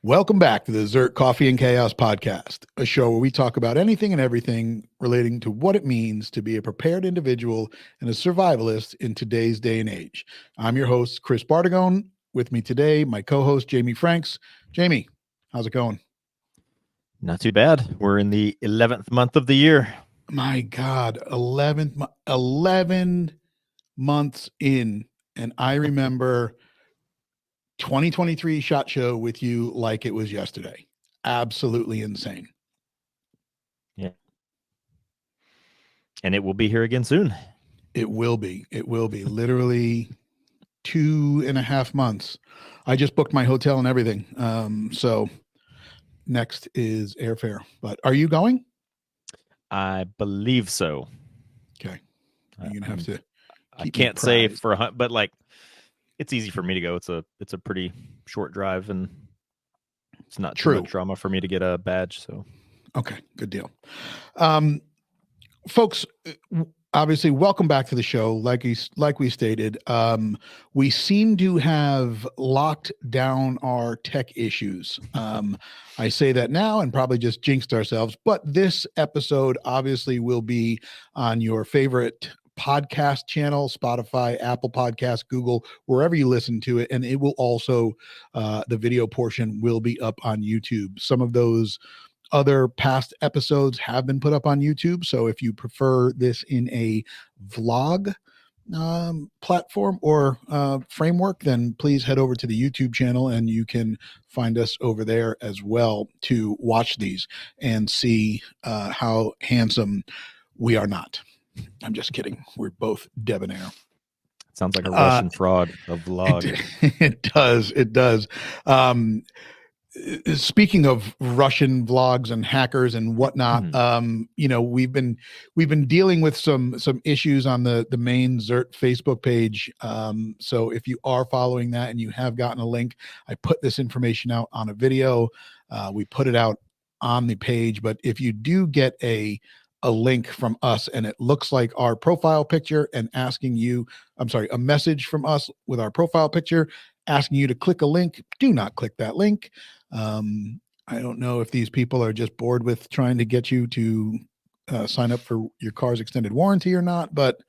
Welcome back to the ZERT Coffee and Chaos podcast, a show where we talk about anything and everything relating to what it means to be a prepared individual and a survivalist in today's day and age. I'm your host, Chris Bartagone. With me today, my co-host, Jamie Franks. Jamie, how's it going? Not too bad. We're in the 11th month of the year. My God, 11 months in, and I remember 2023 SHOT Show with you like it was yesterday. Absolutely insane. Yeah. And it will be here again soon. It will be. It will be. Literally 2.5 months. I just booked my hotel and everything. So next is airfare. But are you going? I believe so. Okay. You're gonna have to. I can't say for, but like, it's easy for me to go. It's a pretty short drive, and it's not too much drama for me to get a badge. So, okay, good deal. Folks, obviously, welcome back to the show. Like we stated, we seem to have locked down our tech issues. I say that now and probably just jinxed ourselves, but this episode obviously will be on your favorite podcast channel, Spotify, Apple Podcasts, Google, wherever you listen to it. And it will also, the video portion will be up on YouTube. Some of those other past episodes have been put up on YouTube. So if you prefer this in a vlog platform or framework, then please head over to the YouTube channel and you can find us over there as well to watch these and see how handsome we are not. I'm just kidding. We're both debonair. Sounds like a Russian fraud, a vlog. It does. It does. Speaking of Russian vlogs and hackers and whatnot, we've been dealing with some issues on the main ZERT Facebook page. So if you are following that and you have gotten a link, I put this information out on a video. We put it out on the page, but if you do get a link from us and it looks like our profile picture and a message from us with our profile picture asking you to click a link, do not click that link. I don't know if these people are just bored with trying to get you to sign up for your car's extended warranty or not, but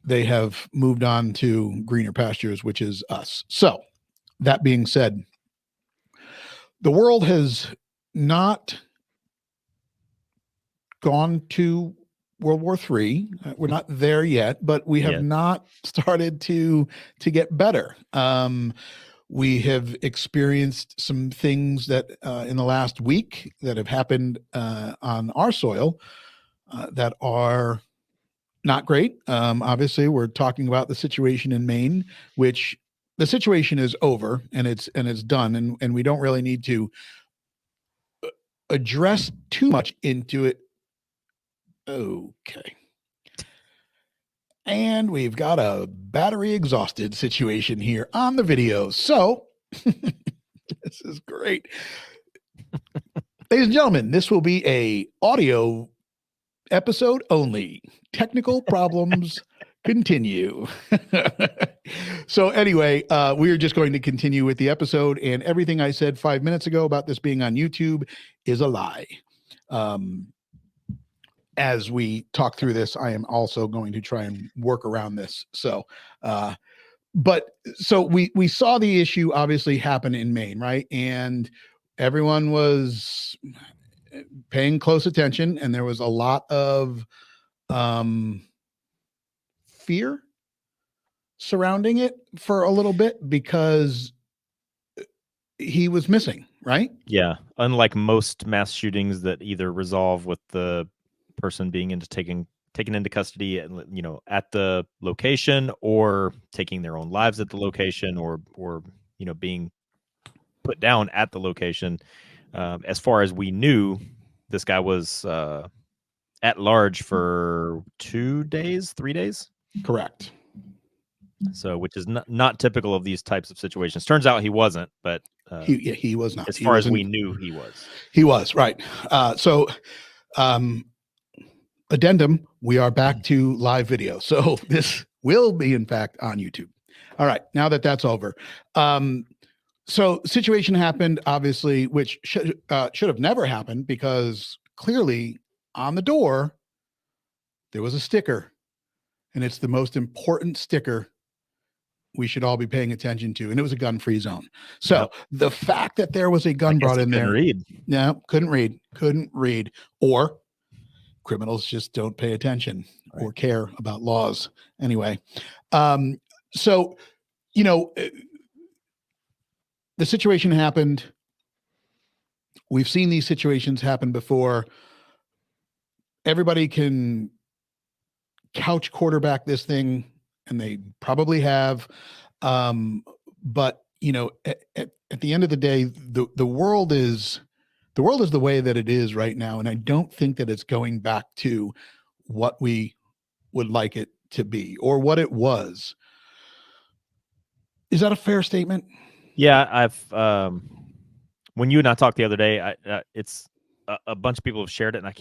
they have moved on to greener pastures, which is us. So that being said, the world has not gone to World War III. We're not there yet, but we have not started to get better. We have experienced some things that in the last week that have happened on our soil that are not great. Obviously, we're talking about the situation in Maine, which the situation is over and it's done, and we don't really need to address too much into it. Okay. And we've got a battery exhausted situation here on the video. So this is great. Ladies and gentlemen, this will be a audio episode only. Technical problems continue. So anyway, we are just going to continue with the episode, and everything I said 5 minutes ago about this being on YouTube is a lie. As we talk through this, I am also going to try and work around this. So, but we saw the issue obviously happen in Maine, right? And everyone was paying close attention, and there was a lot of fear surrounding it for a little bit because he was missing, right? Yeah. Unlike most mass shootings that either resolve with the person being taken into custody at the location, or taking their own lives at the location, or being put down at the location. As far as we knew, this guy was at large for 2 days, 3 days. Correct. So, which is not typical of these types of situations. Turns out he wasn't, but he was not. As far as we knew, he was. He was, right. Addendum, we are back to live video. So this will be, in fact, on YouTube. All right, now that that's over. So situation happened, obviously, which should have never happened because clearly on the door there was a sticker, and it's the most important sticker we should all be paying attention to, and it was a gun-free zone. So Yep. the fact that there was a I gun guess brought he in couldn't there, read. no, couldn't read, or criminals just don't pay attention Right. or care about laws anyway. Um, so you know, the situation happened. We've seen these situations happen before. Everybody can couch quarterback this thing, and they probably have. But at the end of the day, the world is the way that it is right now, and I don't think that it's going back to what we would like it to be or what it was. Is that a fair statement? Yeah, I've when you and I talked the other day, it's a bunch of people have shared it, and I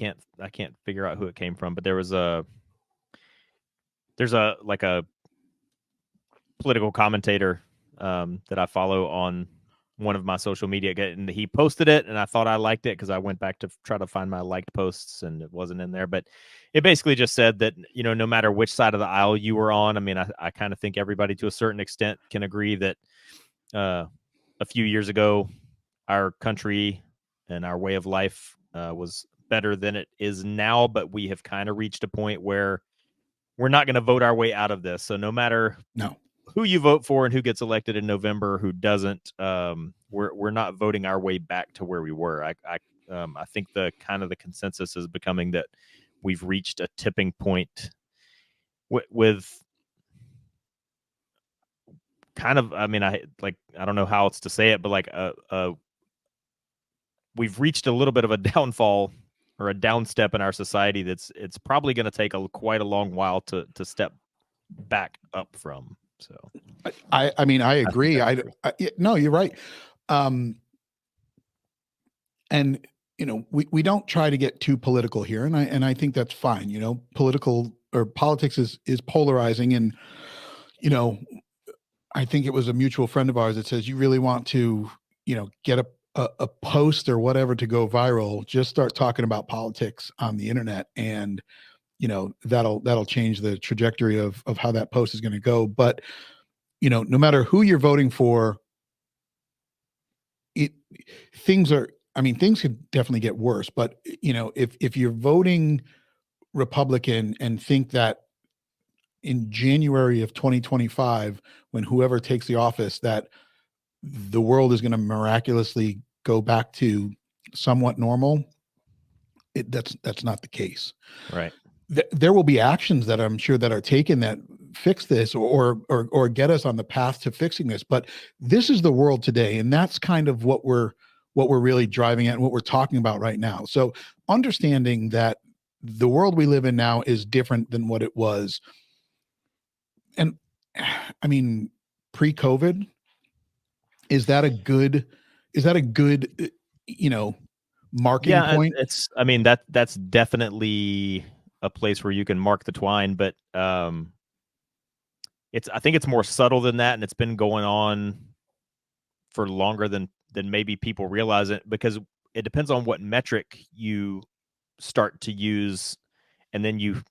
can't figure out who it came from, but there's a like a political commentator that I follow on one of my social media, and he posted it, and I thought I liked it because I went back to try to find my liked posts, and it wasn't in there. But it basically just said that no matter which side of the aisle you were on, I mean, I kind of think everybody to a certain extent can agree that a few years ago, our country and our way of life was better than it is now, but we have kind of reached a point where we're not going to vote our way out of this. So no matter No. who you vote for and who gets elected in November, who doesn't, we're not voting our way back to where we were. I think the consensus is becoming that we've reached a tipping point with kind of, I mean, I don't know how else to say it, but like we've reached a little bit of a downfall or a downstep in our society it's probably going to take quite a long while to step back up from. So I mean, I agree. No, you're right. And we don't try to get too political here, and I think that's fine. Political or politics is polarizing, and I think it was a mutual friend of ours that says you really want to get a post or whatever to go viral, just start talking about politics on the internet, and that'll change the trajectory of how that post is going to go. But no matter who you're voting for, it things are I mean, things could definitely get worse. But if you're voting Republican and think that in January of 2025, when whoever takes the office, that the world is going to miraculously go back to somewhat normal, that's not the case. right. There will be actions that I'm sure that are taken that fix this or get us on the path to fixing this. But this is the world today, and that's kind of what we're really driving at and what we're talking about right now. So understanding that the world we live in now is different than what it was. And I mean, pre-COVID, is that a good marking Yeah, point? it's I mean that's definitely a place where you can mark the twine, but I think it's more subtle than that, and it's been going on for longer than maybe people realize it, because it depends on what metric you start to use, and then you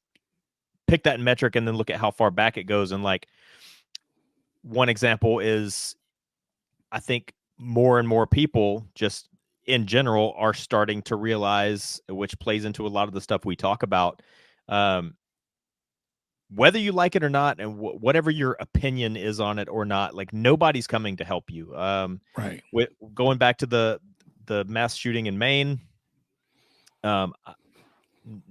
pick that metric and then look at how far back it goes. And like one example is, I think more and more people just in general are starting to realize, which plays into a lot of the stuff we talk about, um, whether you like it or not, and whatever your opinion is on it or not, like nobody's coming to help you. Right. Going back to the mass shooting in Maine, um,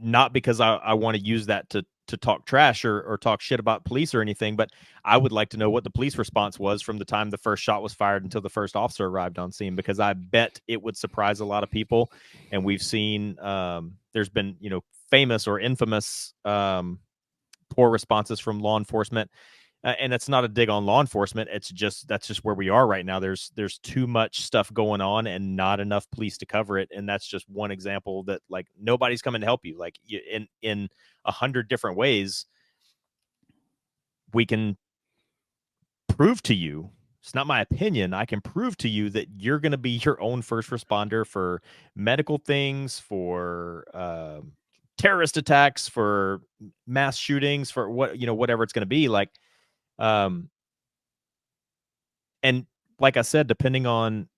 not because I want to use that to talk trash or talk shit about police or anything, but I would like to know what the police response was from the time the first shot was fired until the first officer arrived on scene, because I bet it would surprise a lot of people. And we've seen there's been famous or infamous poor responses from law enforcement. And it's not a dig on law enforcement. That's just where we are right now. There's too much stuff going on and not enough police to cover it. And that's just one example that like nobody's coming to help you. Like in 100 different ways, we can prove to you it's not my opinion. I can prove to you that you're going to be your own first responder for medical things, for terrorist attacks, for mass shootings, for whatever it's going to be. Like, um, and like I said, depending on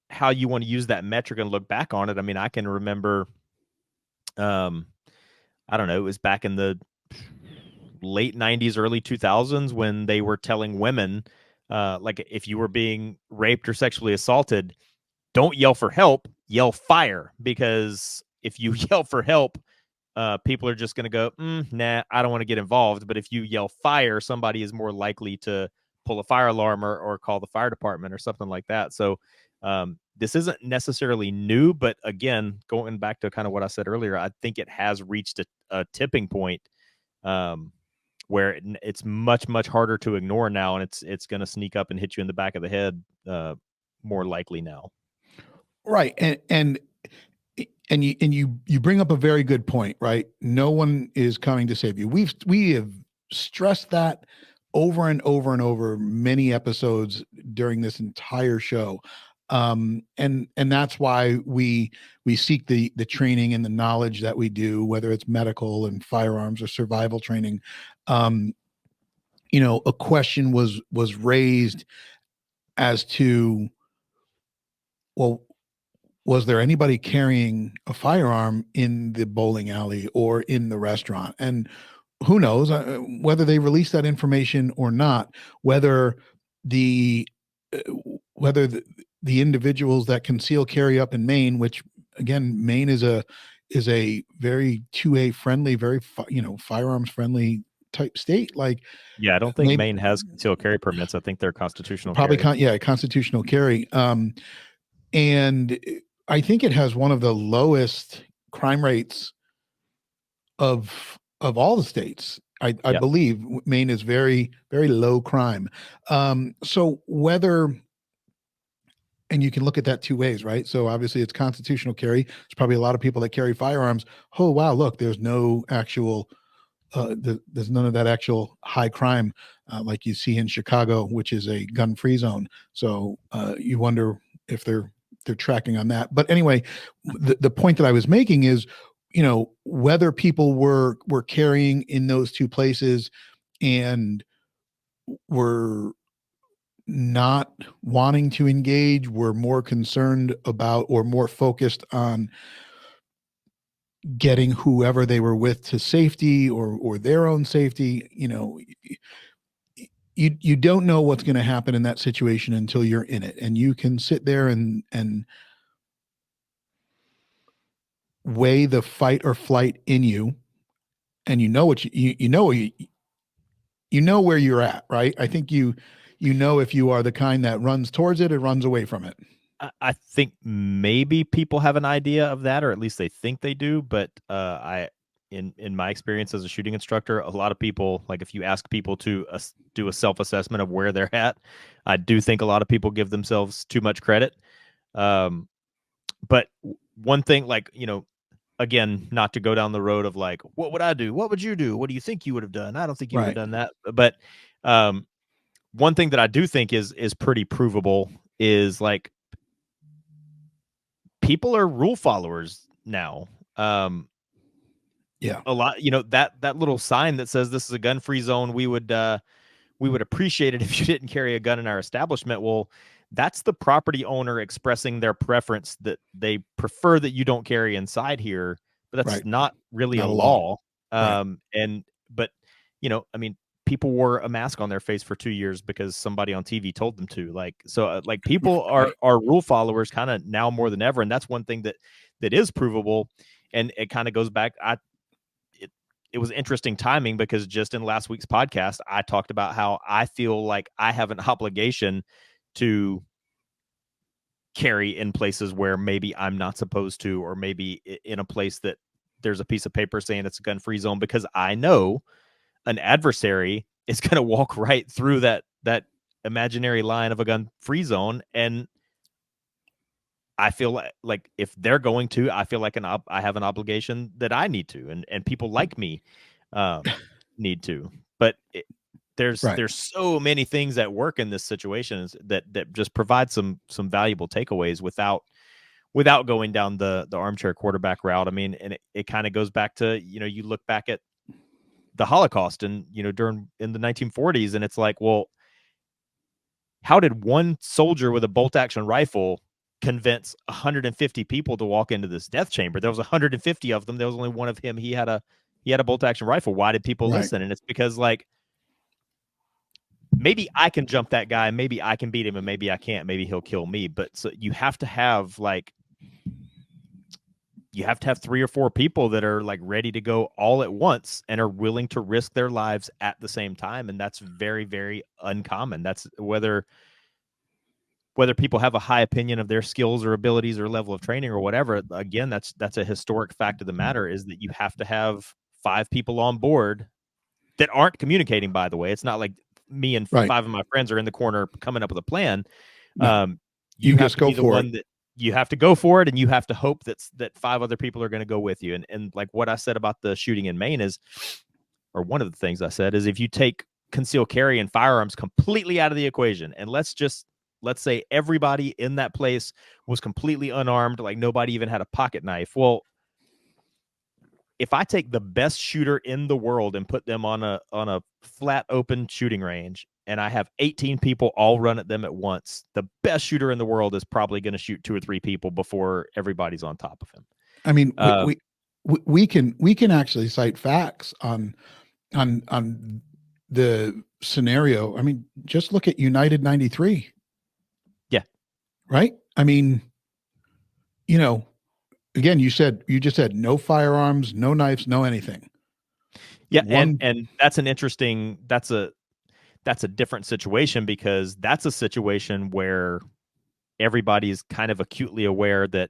how you want to use that metric and look back on it, I mean, I can remember, um, I don't know, it was back in the late 90s, early 2000s when they were telling women, like, if you were being raped or sexually assaulted, don't yell for help, yell fire. Because if you yell for help, people are just going to go, nah, I don't want to get involved. But if you yell fire, somebody is more likely to pull a fire alarm or call the fire department or something like that. So this isn't necessarily new, but again, going back to kind of what I said earlier, I think it has reached a tipping point, um, where it's much, much harder to ignore now, and it's going to sneak up and hit you in the back of the head, more likely now. Right. And you bring up a very good point, right? No one is coming to save you. We have stressed that over and over and over many episodes during this entire show. And that's why we seek the training and the knowledge that we do, whether it's medical and firearms or survival training. um a question was raised as to, well, was there anybody carrying a firearm in the bowling alley or in the restaurant? And who knows whether they released that information or not, whether the uh, whether the individuals that conceal carry up in Maine, which again, Maine is a very 2A friendly, very firearms friendly type state. Like Yeah, I don't think maybe Maine has concealed carry permits. I think they're constitutional probably carry. yeah, constitutional carry. And I think it has one of the lowest crime rates of all the states. I Yep. believe Maine is very, very low crime. So whether, and you can look at that two ways, right? So obviously it's constitutional carry. There's probably a lot of people that carry firearms. Oh wow, look, there's no actual there's none of that actual high crime like you see in Chicago, which is a gun-free zone. So you wonder if they're tracking on that. But anyway, the point that I was making is, whether people were carrying in those two places and were not wanting to engage, were more concerned about or more focused on getting whoever they were with to safety or their own safety. You don't know what's going to happen in that situation until you're in it, and you can sit there and weigh the fight or flight in you, and you know what you know where you're at, right? I think you know if you are the kind that runs towards it or runs away from it. I think maybe people have an idea of that, or at least they think they do. But in my experience as a shooting instructor, a lot of people, like, if you ask people to do a self assessment of where they're at, I do think a lot of people give themselves too much credit. Um, but one thing, like, again, not to go down the road of like, what would I do? What would you do? What do you think you would have done? I don't think you would have Right. done that. But um, one thing that I do think is pretty provable is, like, people are rule followers now. Yeah. A lot, that little sign that says this is a gun-free zone, we would appreciate it if you didn't carry a gun in our establishment. Well, that's the property owner expressing their preference that they prefer that you don't carry inside here, but that's Right. not really a Not a law. law. Right. And but I mean, people wore a mask on their face for 2 years because somebody on TV told them to. Like, so, like, people Right. are rule followers kind of now more than ever, and that's one thing that is provable. And it kind of goes back. It was interesting timing because just in last week's podcast, I talked about how I feel like I have an obligation to carry in places where maybe I'm not supposed to, or maybe in a place that there's a piece of paper saying it's a gun-free zone, because I know an adversary is going to walk right through that imaginary line of a gun-free zone, and I feel like if they're going to, I feel like I have an obligation that I need to, and people like me need to. But there's so many things at work in this situation that just provide some valuable takeaways without going down the armchair quarterback route. I mean, and it kind of goes back to, you look back at the Holocaust and, in the 1940s, and it's like, well, how did one soldier with a bolt action rifle convince 150 people to walk into this death chamber? There was 150 of them. There was only one of him. He had a bolt action rifle. Why did people listen? And it's because, like, maybe I can jump that guy, maybe I can beat him, and maybe I can't. Maybe he'll kill me. But so you have to have 3 or 4 people that are like ready to go all at once and are willing to risk their lives at the same time. And that's very, very uncommon. That's whether people have a high opinion of their skills or abilities or level of training or whatever. Again, that's a historic fact of the matter, is that you have to have 5 people on board that aren't communicating, by the way. It's not like me and 5 of my friends are in the corner coming up with a plan. No. You have to be the one that you have to go for it, and you have to hope that 5 other people are going to go with you. And like what I said about the shooting in Maine or one of the things I said is, if you take concealed carry and firearms completely out of the equation, and let's say everybody in that place was completely unarmed, like nobody even had a pocket knife. Well, if I take the best shooter in the world and put them on a flat open shooting range, and I have 18 people all run at them at once, the best shooter in the world is probably going to shoot 2 or 3 people before everybody's on top of him. I mean, we can actually cite facts on the scenario. I mean, just look at United 93. Yeah. Right. I mean, again, you just said no firearms, no knives, no anything. Yeah. And that's that's a different situation, because that's a situation where everybody's kind of acutely aware that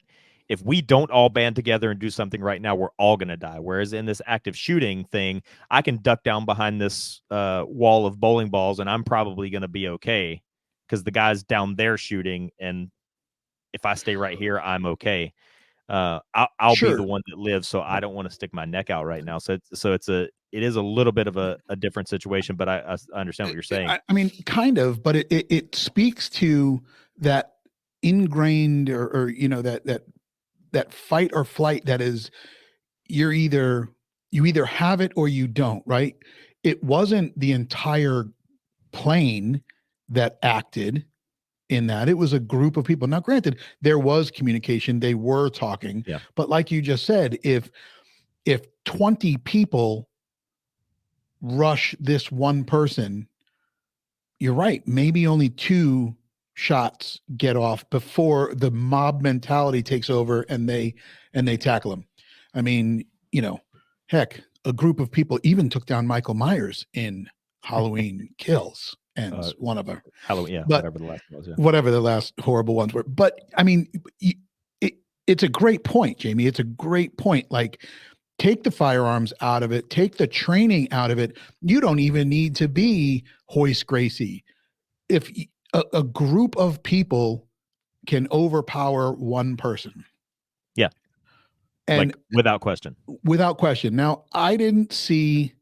if we don't all band together and do something right now, we're all going to die. Whereas in this active shooting thing, I can duck down behind this wall of bowling balls and I'm probably going to be okay, because the guy's down there shooting. And if I stay right here, I'm okay. I'll be the one that lives. So I don't want to stick my neck out right now. So it is a little bit of a different situation, but I understand what you're saying. I mean, kind of, but it speaks to that ingrained or that fight or flight that is, you either have it or you don't, right? It wasn't the entire plane that acted in that. It was a group of people. Now, granted, there was communication, they were talking, but like you just said, if 20 people rush this one person, you're right, maybe only 2 shots get off before the mob mentality takes over and they tackle him. I mean, heck, a group of people even took down Michael Myers in Halloween Kills, and one of them, Halloween, whatever the last was, whatever the last horrible ones were. But I mean, it's a great point, Jamie. It's a great point. Like, take the firearms out of it, take the training out of it. You don't even need to be Hoist Gracie. If a group of people can overpower one person. Yeah. And like, without question. Now, I didn't see,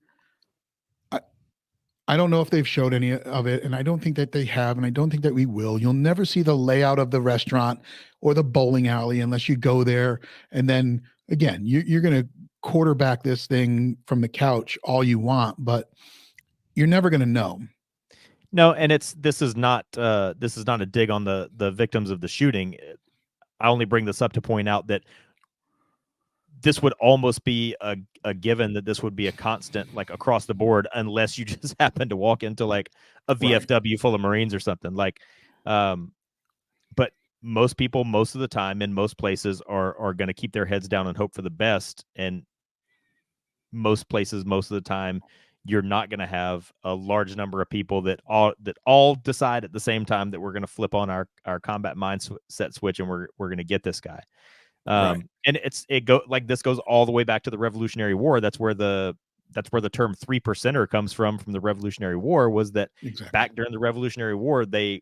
I don't know if they've showed any of it, and I don't think that they have, and I don't think that we will. You'll never see the layout of the restaurant or the bowling alley unless you go there. And then again, you're going to quarterback this thing from the couch all you want, but you're never going to know. No, and this is not a dig on the victims of the shooting. I only bring this up to point out that this would almost be a given, that this would be a constant, like, across the board, unless you just happen to walk into like a VFW full of Marines or something. Like, but most people, most of the time, in most places, are going to keep their heads down and hope for the best. And most places, most of the time, you're not going to have a large number of people that all decide at the same time that we're going to flip on our combat mindset switch and we're going to get this guy. And this goes all the way back to the Revolutionary War. That's where the term 3%er comes from the Revolutionary War, was that back during the Revolutionary War, they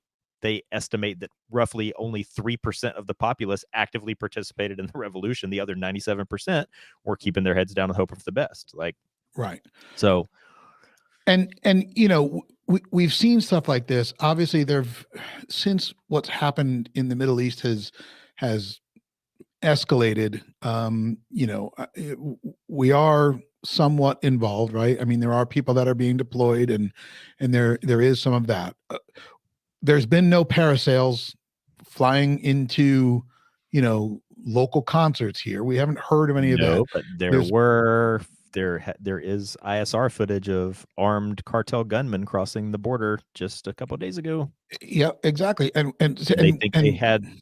estimate that roughly only 3% of the populace actively participated in the revolution. The other 97% were keeping their heads down and hoping for the best. Like, right. So And we've seen stuff like this. Obviously, there've since what's happened in the Middle East has escalated. We are somewhat involved, right? I mean, there are people that are being deployed, and there is some of that. There's been no parasails flying into, local concerts here. We haven't heard of any of that. No, but There's there is ISR footage of armed cartel gunmen crossing the border just a couple days ago. Yeah, exactly. And And and and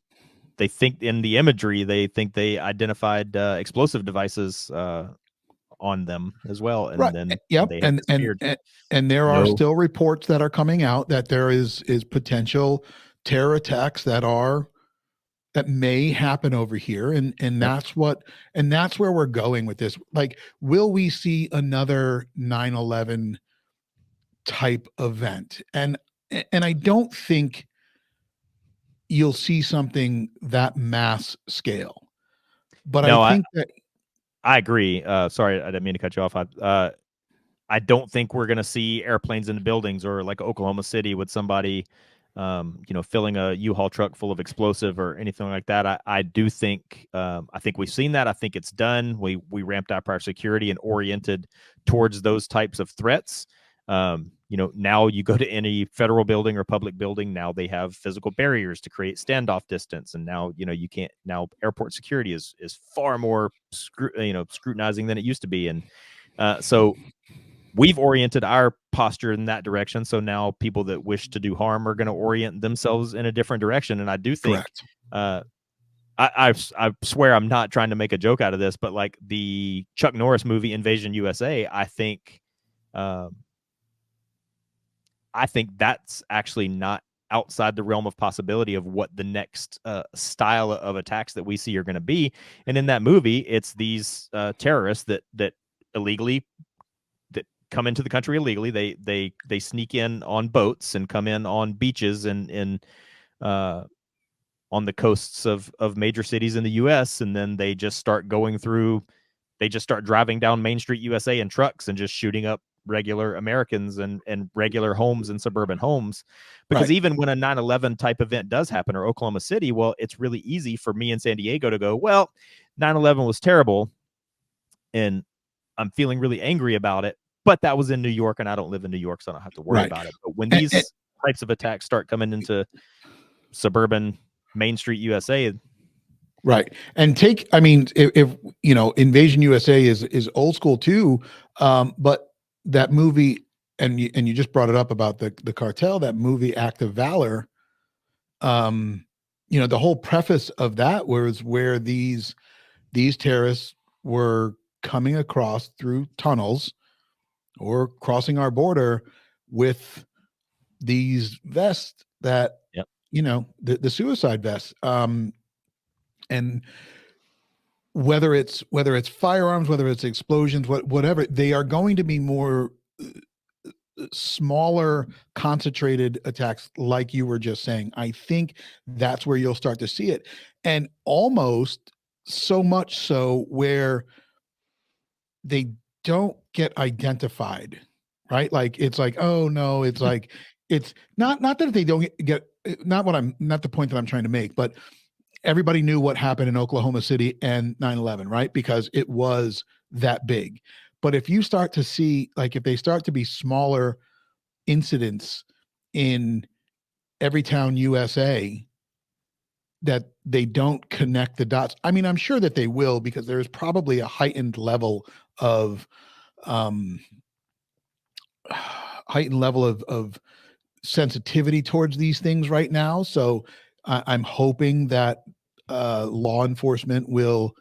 they think in the imagery they think they identified explosive devices on them as well, right. and then Yep. they have And disappeared. and there are No, still reports that are coming out that there is potential terror attacks that may happen over here, and yep. that's where we're going with this. Like, will we see another 9/11 type event? And I don't think you'll see something that mass scale, but I No, think that I agree. Sorry, I didn't mean to cut you off. I don't think we're going to see airplanes in the buildings or like Oklahoma City with somebody, filling a U-Haul truck full of explosive or anything like that. I do think, I think we've seen that. I think it's done. We ramped up our security and oriented towards those types of threats. Now you go to any federal building or public building, now they have physical barriers to create standoff distance. And now, you can't, now airport security is far more, scrutinizing than it used to be. And so we've oriented our posture in that direction. So now people that wish to do harm are going to orient themselves in a different direction. And I do think, correct. I swear I'm not trying to make a joke out of this, but like the Chuck Norris movie Invasion USA, um, I think that's actually not outside the realm of possibility of what the next style of attacks that we see are going to be. And in that movie, it's these terrorists that illegally that come into the country illegally. They sneak in on boats and come in on beaches and on the coasts of major cities in the U.S. And then they just start going through. They just start driving down Main Street USA in trucks and just shooting up regular Americans and regular homes and suburban homes. Because Right. even when a 9/11 type event does happen or Oklahoma City, well, it's really easy for me in San Diego to go, well, 9/11 was terrible and I'm feeling really angry about it, but that was in New York and I don't live in New York, so I don't have to worry Right. about it. But when And, these types of attacks start coming into suburban Main Street USA, right. And I mean, if Invasion USA is old school too, but that movie, and you just brought it up about the cartel, that movie Act of Valor, um, the whole preface of that was where these terrorists were coming across through tunnels or crossing our border with these vests that, yep. the suicide vests, and whether it's firearms, whether it's explosions, whatever, they are going to be more smaller, concentrated attacks, like you were just saying. I think that's where you'll start to see it, and almost so much so where they don't get identified, right? Like, it's like, oh no, it's like, it's not that they don't get, not the point that I'm trying to make, but everybody knew what happened in Oklahoma City and 9/11, right? Because it was that big. But if you start to see, like, if they start to be smaller incidents in every town USA, that they don't connect the dots. I mean, I'm sure that they will, because there's probably a heightened level of um heightened level of sensitivity towards these things right now. So I'm hoping that law enforcement will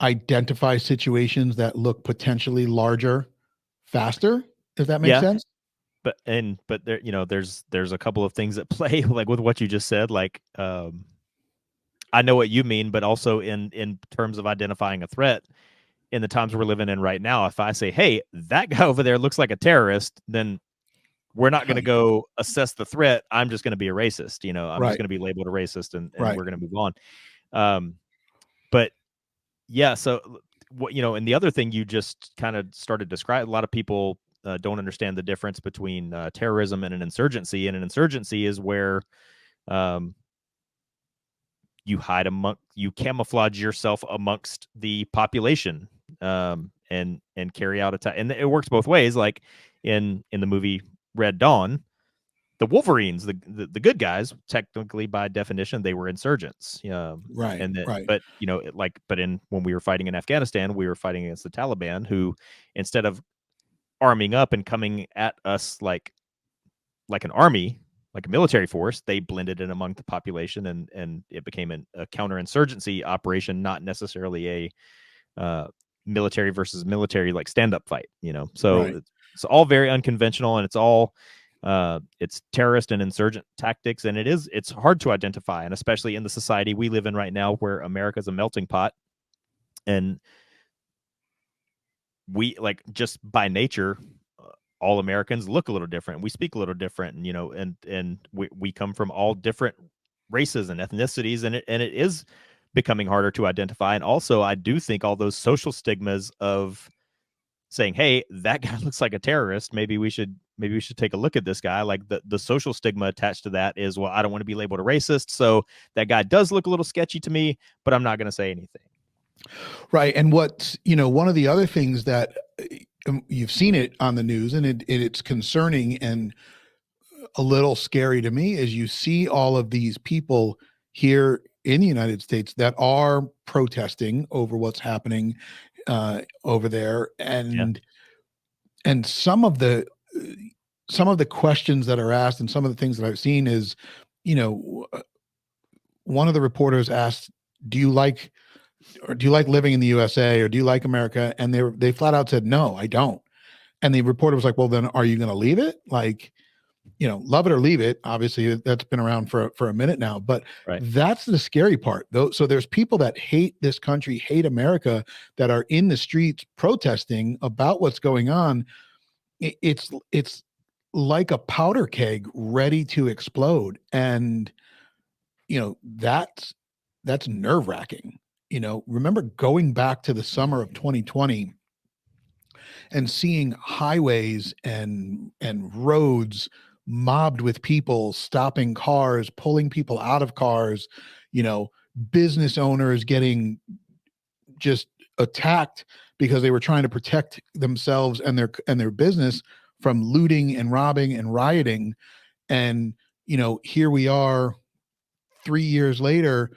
identify situations that look potentially larger faster, if that makes Yeah, sense. but there, there's a couple of things at play, like with what you just said. Like, I know what you mean, but also in terms of identifying a threat in the times we're living in right now, if I say, hey, that guy over there looks like a terrorist, then we're not going to go assess the threat. I'm just going to be a racist. I'm just Right, going to be labeled a racist and right. we're going to move on. But yeah, so what, and the other thing you just kind of started describing, a lot of people don't understand the difference between terrorism and an insurgency. And an insurgency is where um, you camouflage yourself amongst the population, and carry out attack. And it works both ways. Like in the movie Red Dawn, the Wolverines, the good guys, technically by definition, they were insurgents. Right, And that, right, but when we were fighting in Afghanistan, we were fighting against the Taliban, who, instead of arming up and coming at us like an army, like a military force, they blended in among the population, and it became a counterinsurgency operation, not necessarily a military versus military like stand up fight. So right. it's all very unconventional, and it's terrorist and insurgent tactics, and it's hard to identify, and especially in the society we live in right now, where America's a melting pot, and we, like, just by nature, all Americans look a little different. We speak a little different, and we come from all different races and ethnicities, and it is becoming harder to identify. And also, I do think all those social stigmas of saying, "Hey, that guy looks like a terrorist. Maybe we should take a look at this guy." Like, the social stigma attached to that is, well, I don't want to be labeled a racist, so that guy does look a little sketchy to me, but I'm not going to say anything. Right. And one of the other things that you've seen it on the news, and it's concerning and a little scary to me, is you see all of these people here in the United States that are protesting over what's happening over there, Yeah. and some of the questions that are asked, and some of the things that I've seen is, you know, one of the reporters asked, "Do you like living in the USA, or do you like America?" And they flat out said, "No, I don't." And the reporter was like, "Well, then are you going to leave it? Like, love it or leave it." Obviously, that's been around for a minute now, but Right. that's the scary part, though. So there's people that hate this country, hate America, that are in the streets protesting about what's going on. It's like a powder keg ready to explode, and that's nerve wracking. Remember going back to the summer of 2020 and seeing highways and roads mobbed with people, stopping cars, pulling people out of cars, you know business owners getting just attacked because they were trying to protect themselves and their business from looting and robbing and rioting. And here we are 3 years later,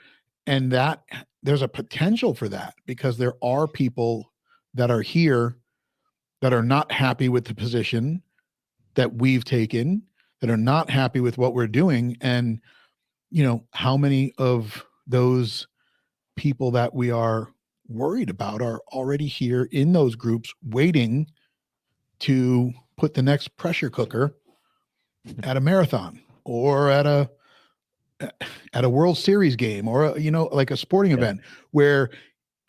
and that there's a potential for that, because there are people that are here that are not happy with the position that we've taken, that are not happy with what we're doing. And how many of those people that we are worried about are already here in those groups, waiting to put the next pressure cooker at a marathon, or at a World Series game, or like a sporting Yeah. event where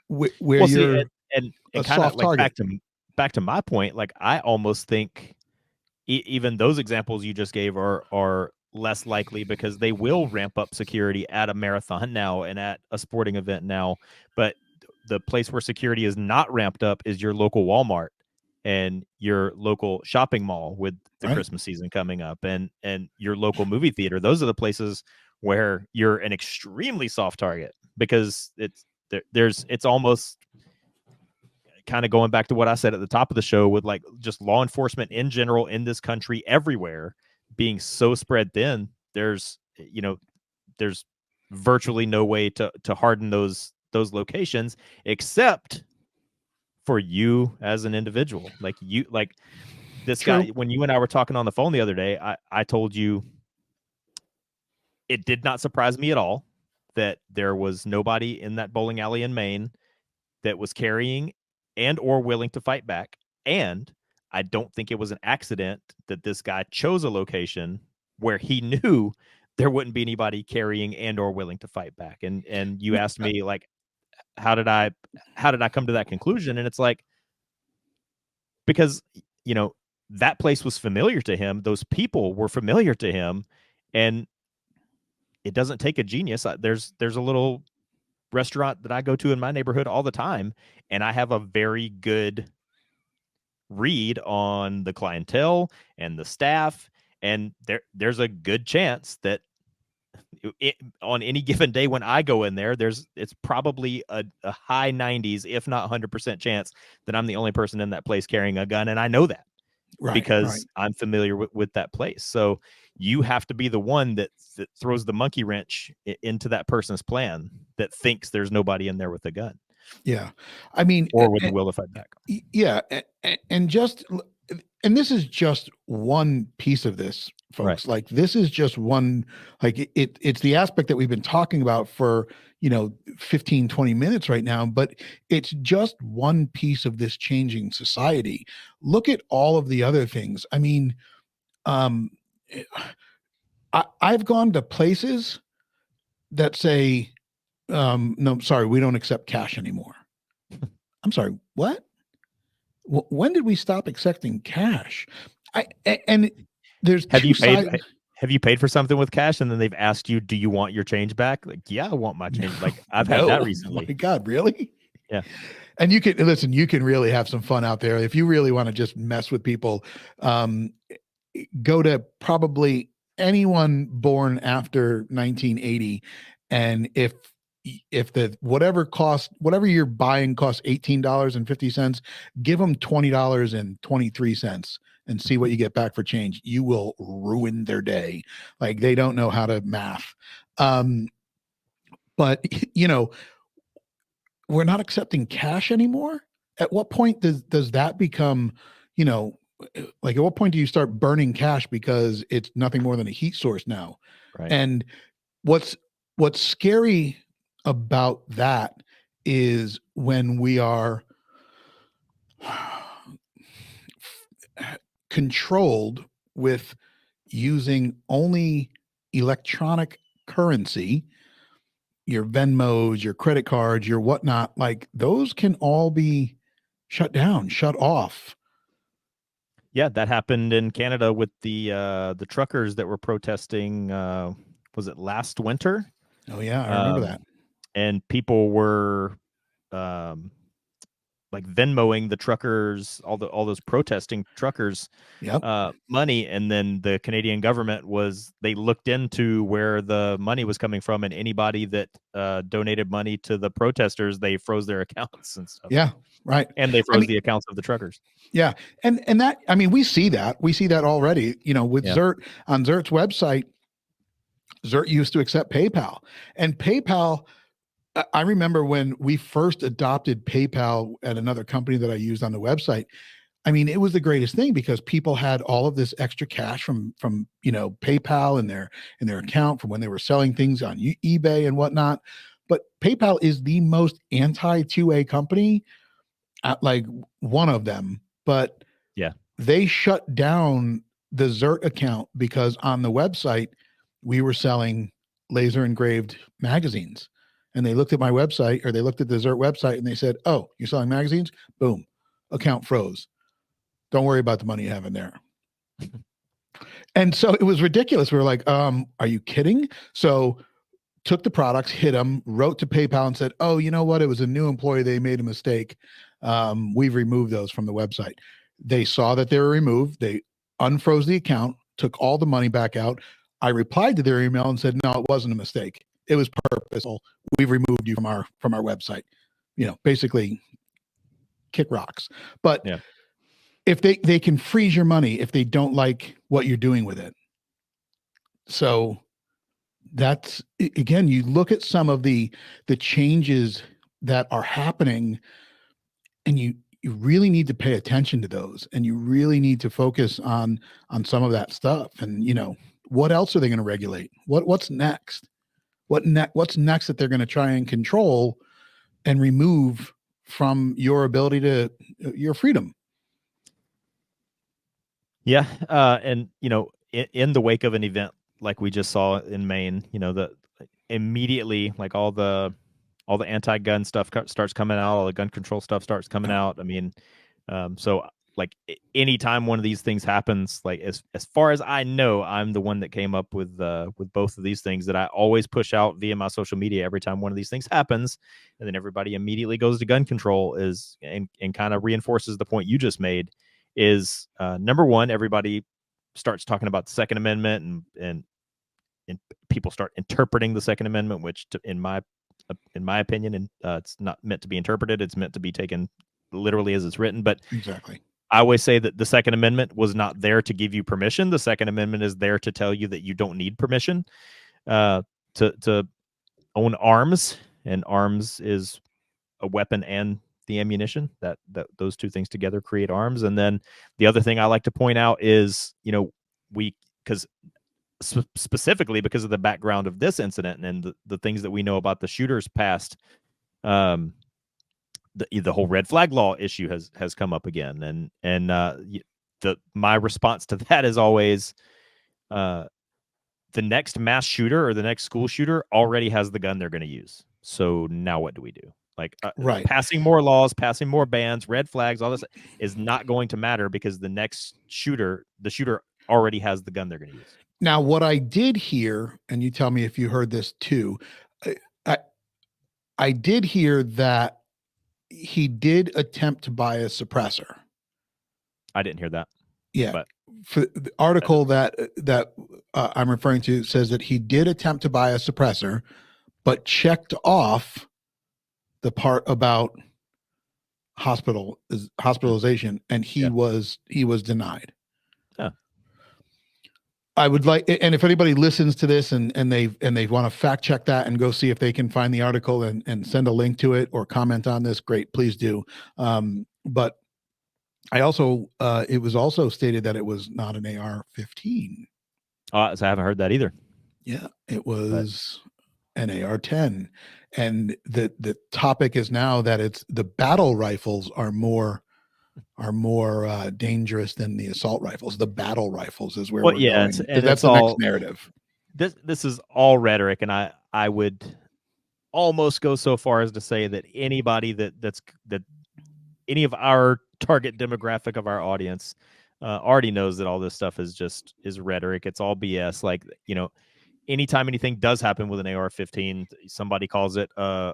Well, see, you're and a kind of soft like target. back to my point, like, I almost think even those examples you just gave are less likely, because they will ramp up security at a marathon now and at a sporting event now. But the place where security is not ramped up is your local Walmart and your local shopping mall with the Right. Christmas season coming up, and your local movie theater. Those are the places where you're an extremely soft target, because it's almost kind of going back to what I said at the top of the show, with like just law enforcement in general in this country everywhere being so spread thin. There's virtually no way to harden those locations, except for you as an individual. Like this guy, True. when you and I were talking on the phone the other day, I told you it did not surprise me at all that there was nobody in that bowling alley in Maine that was carrying and or willing to fight back. And I don't think it was an accident that this guy chose a location where he knew there wouldn't be anybody carrying and or willing to fight back. And you asked me, like, how did I come to that conclusion? And it's like, because you know that place was familiar to him, those people were familiar to him, and it doesn't take a genius. There's a little restaurant that I go to in my neighborhood all the time, and I have a very good read on the clientele and the staff, and there's a good chance that on any given day when I go in there, it's probably a high 90s, if not 100% chance that I'm the only person in that place carrying a gun, and I know that Right. because I'm familiar with that place. So you have to be the one that throws the monkey wrench into that person's plan that thinks there's nobody in there with a gun. Yeah. I mean, or with the will to fight back. Yeah, and this is just one piece of this, folks. Right. Like this is just one, like it's the aspect that we've been talking about for 15 20 minutes right now, but it's just one piece of this changing society. Look at all of the other things. I mean, um I've gone to places that say, no, sorry, we don't accept cash anymore. I'm sorry, what? When did we stop accepting cash? And there's Have two you paid? sides. Have you paid for something with cash and then they've asked you, "Do you want your change back?" Like, yeah, I want my change. Like, I've had that No, recently. my God, really? Yeah. And you can listen. You can really have some fun out there if you really want to just mess with people. Um, go to probably anyone born after 1980, and if the whatever you're buying costs $18.50, give them $20.23 and see what you get back for change. You will ruin their day. Like they don't know how to math. But we're not accepting cash anymore. At what point does that become, like at what point do you start burning cash because it's nothing more than a heat source now? Right. And what's scary about that is when we are controlled with using only electronic currency, your Venmos, your credit cards, your whatnot, like those can all be shut down, shut off. Yeah, that happened in Canada with the truckers that were protesting. Was it last winter? Oh yeah, I remember that. And people were like Venmoing the truckers, all those protesting truckers, Yep. money, and then the Canadian government they looked into where the money was coming from, and anybody that donated money to the protesters, they froze their accounts and stuff. Yeah, right. And they froze the accounts of the truckers. Yeah, and that, I mean, we see that already. With ZERT, on ZERT's website. ZERT used to accept PayPal, and PayPal. I remember when we first adopted PayPal at another company that I used on the website. I mean, it was the greatest thing because people had all of this extra cash from PayPal in their account from when they were selling things on eBay and whatnot. But PayPal is the most anti 2A company, like one of them. But yeah, they shut down the ZERT account because on the website we were selling laser engraved magazines. And they looked at my website, or they looked at the ZERT website, and they said, "Oh, you're selling magazines? Boom, account froze. Don't worry about the money you have in there." And so it was ridiculous. We were like, "Are you kidding?" So took the products, hit them, wrote to PayPal, and said, "Oh, you know what? It was a new employee. They made a mistake. We've removed those from the website." They saw that they were removed. They unfroze the account, took all the money back out. I replied to their email and said, "No, it wasn't a mistake. It was purposeful. We've removed you from our website." Basically kick rocks. But if they can freeze your money if they don't like what you're doing with it. So that's, again, you look at some of the changes that are happening, and you really need to pay attention to those, and you really need to focus on some of that stuff. And what else are they going to regulate? What's next? What's next that they're going to try and control and remove from your ability to your freedom? Yeah, and in the wake of an event like we just saw in Maine, the immediately, like all the anti-gun stuff starts coming out, all the gun control stuff starts coming out. I mean, so anytime one of these things happens, like as far as I know, I'm the one that came up with both of these things that I always push out via my social media every time one of these things happens, and then everybody immediately goes to gun control and kind of reinforces the point you just made is number one, everybody starts talking about the Second Amendment and people start interpreting the Second Amendment, which in my opinion, and it's not meant to be interpreted. It's meant to be taken literally as it's written. But Exactly. I always say that the Second Amendment was not there to give you permission. The Second Amendment is there to tell you that you don't need permission to own arms, and arms is a weapon and the ammunition. That those two things together create arms. And then the other thing I like to point out is, because specifically because of the background of this incident and the things that we know about the shooter's past, the whole red flag law issue has come up again, and my response to that is always, the next mass shooter or the next school shooter already has the gun they're going to use. So now what do we do? Right. Passing more laws, passing more bans, red flags, all this is not going to matter because the next shooter, the shooter already has the gun they're going to use. Now, what I did hear, and you tell me if you heard this too, I, I did hear that he did attempt to buy a suppressor. I didn't hear that. Yeah. But for the article that I'm referring to says that he did attempt to buy a suppressor, but checked off the part about hospitalization, and he was denied. Yeah. I would like, and if anybody listens to this and they want to fact check that and go see if they can find the article and send a link to it or comment on this, great, please do. But I also, it was also stated that it was not an AR-15. So I haven't heard that either. Yeah, it was an AR-10, and the topic is now that it's the battle rifles are more dangerous than the assault rifles. The battle rifles is where we're going. And that's the next narrative. This is all rhetoric, and I would almost go so far as to say that anybody that any of our target demographic of our audience already knows that all this stuff is rhetoric. It's all BS. Like, anytime anything does happen with an AR-15, somebody calls it a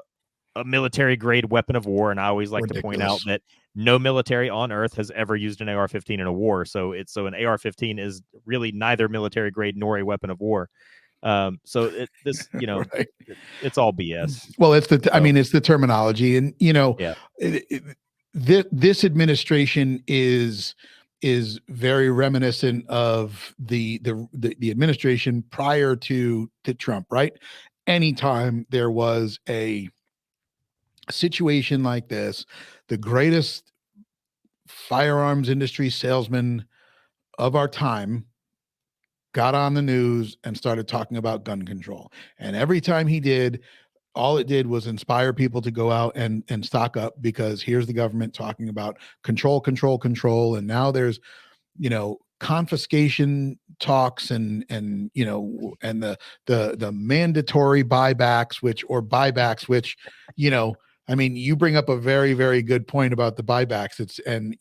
military grade weapon of war, and I always like to point out that no military on earth has ever used an AR-15 in a war. So an AR-15 is really neither military grade nor a weapon of war. So right. It's all BS. Well, it's it's the terminology, and this administration is very reminiscent of the administration prior to Trump, right? Anytime there was a situation like this, the greatest firearms industry salesman of our time got on the news and started talking about gun control. And every time he did, all it did was inspire people to go out and stock up, because here's the government talking about control, control, control. And now there's, confiscation talks and the mandatory buybacks, which you bring up a very, very good point about the buybacks. And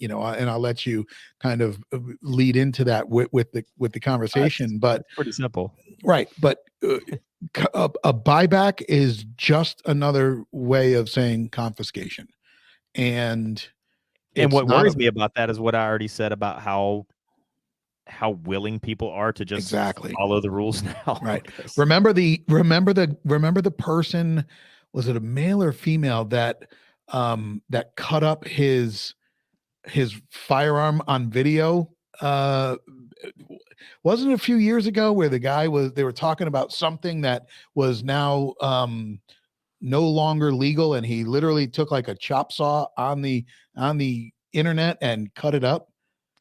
I'll let you kind of lead into that with the conversation. But it's pretty simple, right? But a buyback is just another way of saying confiscation, and what worries me about that is what I already said about how willing people are to just follow the rules now. Right. Remember the person, was it a male or female that cut up his firearm on video? Wasn't it a few years ago where they were talking about something that was now no longer legal, and he literally took like a chop saw on the internet and cut it up?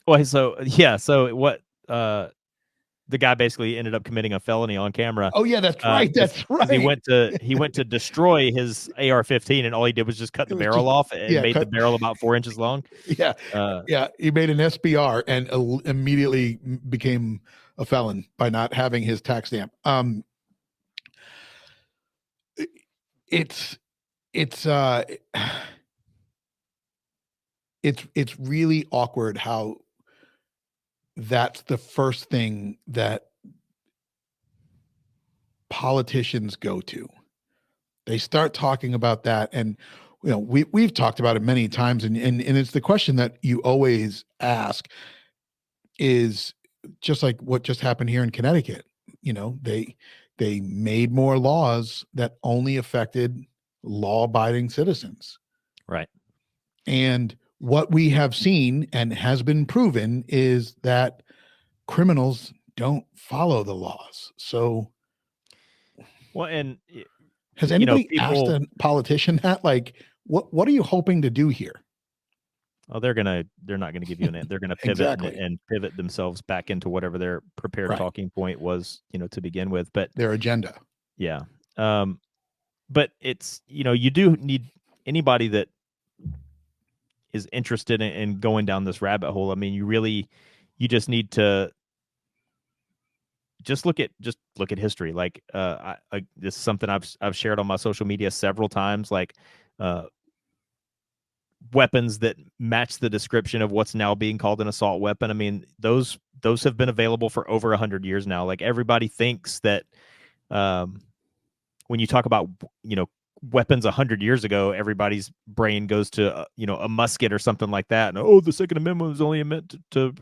Well, so what the guy basically ended up committing a felony on camera. Oh yeah, that's right. That's right. He went to destroy his AR-15, and all he did was just cut the barrel off and made the barrel about 4 inches long. Yeah, he made an SBR and immediately became a felon by not having his tax stamp. It's it's really awkward how that's the first thing that politicians go to. They start talking about that, and we've talked about it many times, and it's the question that you always ask is just like what just happened here in Connecticut. They made more laws that only affected law-abiding citizens. Right. And what we have seen and has been proven is that criminals don't follow the laws. So Well, and has anybody asked people, a politician that, like, what are you hoping to do here? oh, they're not gonna give you an answer. They're gonna pivot and, Exactly. and pivot themselves back into whatever their prepared Right. talking point was, to begin with. But Their agenda. yeah, but it's you do need anybody that is interested in going down this rabbit hole. I mean, you just need to just look at history. Like, this is something I've shared on my social media several times. Like, uh, weapons that match the description of what's now being called an assault weapon. I mean, those have been available for over 100 years now. Like, everybody thinks that, when you talk about weapons 100 years ago, everybody's brain goes to a musket or something like that. And, oh, the Second Amendment was only meant to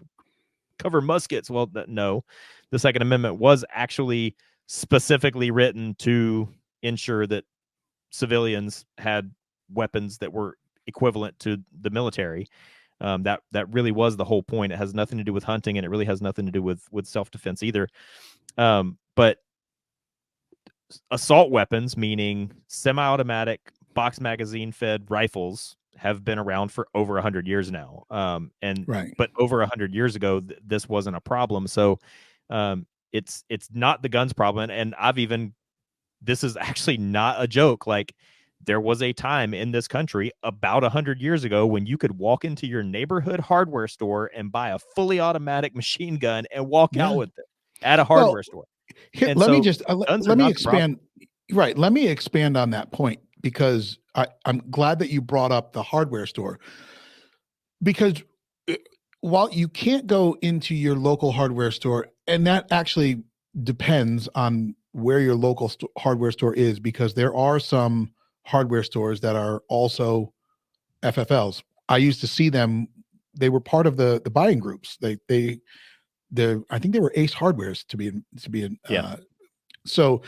cover muskets. Well, no, the Second Amendment was actually specifically written to ensure that civilians had weapons that were equivalent to the military. That really was the whole point. It has nothing to do with hunting, and it really has nothing to do with self-defense either. But assault weapons, meaning semi-automatic box magazine fed rifles, have been around for over 100 years now. Right. But over 100 years ago, this wasn't a problem. So, it's not the guns problem. And this is actually not a joke. Like, there was a time in this country about 100 years ago when you could walk into your neighborhood hardware store and buy a fully automatic machine gun and walk out Yeah. with it at a Well, hardware store. here, And let me so just guns are let me not the problem. expand. Right. Let me expand on that point because I'm glad that you brought up the hardware store because uh, while you can't go into your local hardware store, and that actually depends on where your local hardware store is, because there are some hardware stores that are also FFLs. I used to see them; they were part of the buying groups. I think they were Ace Hardwares Yeah, so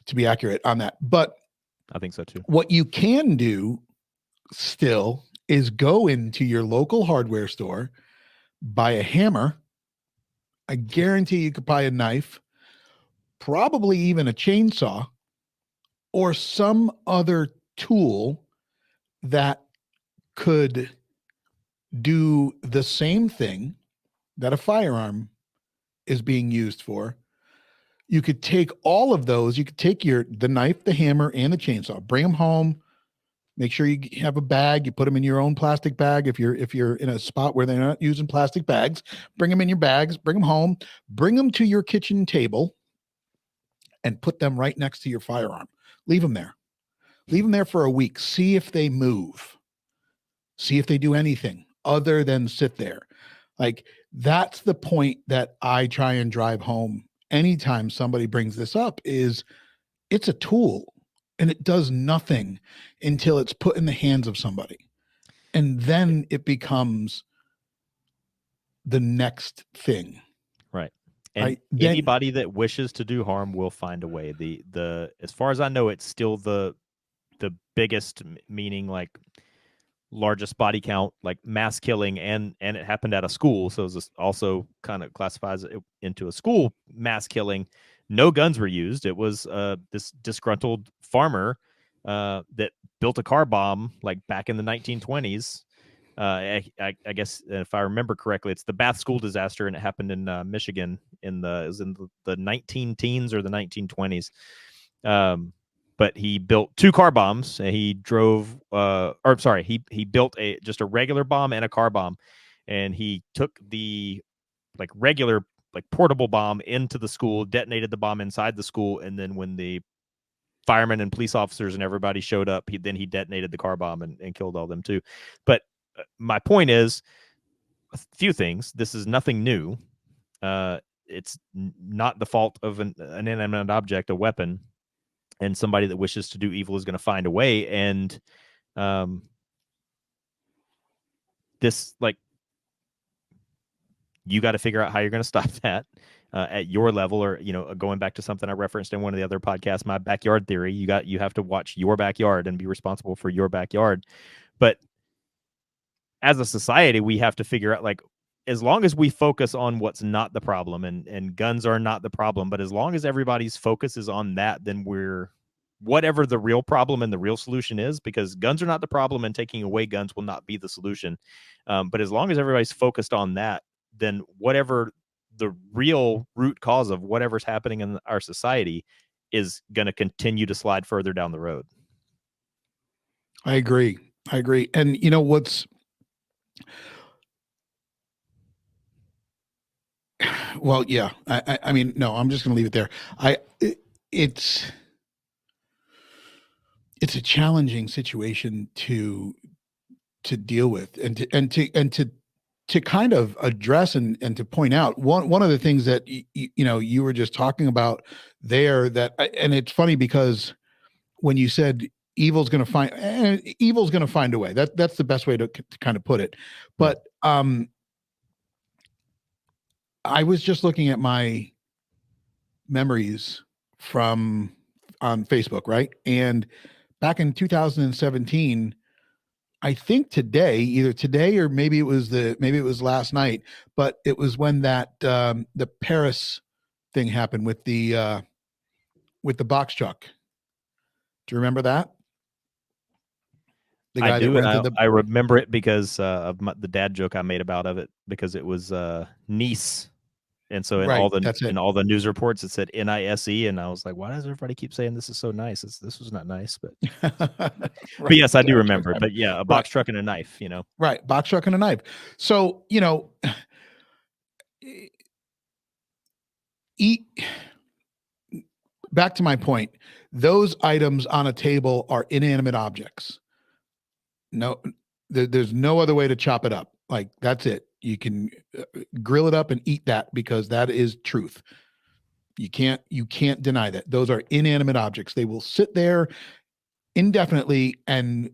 to be accurate on that. But I think so too. what you can do still is go into your local hardware store, buy a hammer. I guarantee you could buy a knife, probably even a chainsaw, or some other tool that could do the same thing that a firearm is being used for. You could take all of those. You could take the knife, the hammer, and the chainsaw, bring them home. Make sure you have a bag. You put them in your own plastic bag. If you're in a spot where they're not using plastic bags, bring them in your bags. Bring them home. Bring them to your kitchen table, and put them right next to your firearm. Leave them there. Leave them there for a week. See if they move. See if they do anything other than sit there. Like, that's the point that I try and drive home anytime somebody brings this up is it's a tool and it does nothing until it's put in the hands of somebody. And then it becomes the next thing. Right. And Right. Then, anybody that wishes to do harm will find a way. The as far as I know, it's still the biggest, meaning like largest body count, like mass killing, and it happened at a school. So this also kind of classifies it into a school mass killing. No guns were used. It was this disgruntled farmer that built a car bomb like back in the 1920s. I guess if I remember correctly, it's the Bath School disaster, and it happened in Michigan it was in the 19 teens or the 1920s. But he built two car bombs. And he drove, or sorry, he built just a regular bomb and a car bomb, and he took the like regular like portable bomb into the school, detonated the bomb inside the school, and then when the firemen and police officers and everybody showed up, he detonated the car bomb and killed all them too. But my point is a few things. This is nothing new. It's not the fault of an inanimate object, a weapon, and somebody that wishes to do evil is going to find a way. And this, like, you got to figure out how you're going to stop that at your level, or going back to something I referenced in one of the other podcasts, my backyard theory. You have to watch your backyard and be responsible for your backyard. But as a society, we have to figure out, like, as long as we focus on what's not the problem, and guns are not the problem, but as long as everybody's focus is on that, then we're whatever the real problem and the real solution is, because guns are not the problem and taking away guns will not be the solution. But as long as everybody's focused on that, then whatever the real root cause of whatever's happening in our society is going to continue to slide further down the road. I agree. And what's, well, yeah, I mean, no, I'm just going to leave it there. It's a challenging situation to deal with, and to kind of address and to point out one of the things that you were just talking about there, and it's funny because when you said evil's going to find a way, that's the best way to kind of put it. But I was just looking at my memories on Facebook, right? And back in 2017, I think either today or maybe it was last night, but it was when that the Paris thing happened with the box truck. Do you remember that? The guy I do. that rented I remember it because of the dad joke I made about it, because it was Nice. And so in all the news reports, it said NISE, and I was like, why does everybody keep saying this is so nice? This was not nice, but right. But yes, I do remember it. But yeah, a box truck and a knife, Right, box truck and a knife. So, back to my point, those items on a table are inanimate objects. No, there's no other way to chop it up. Like, that's it. You can grill it up and eat that, because that is truth. You can't deny that. Those are inanimate objects. They will sit there indefinitely and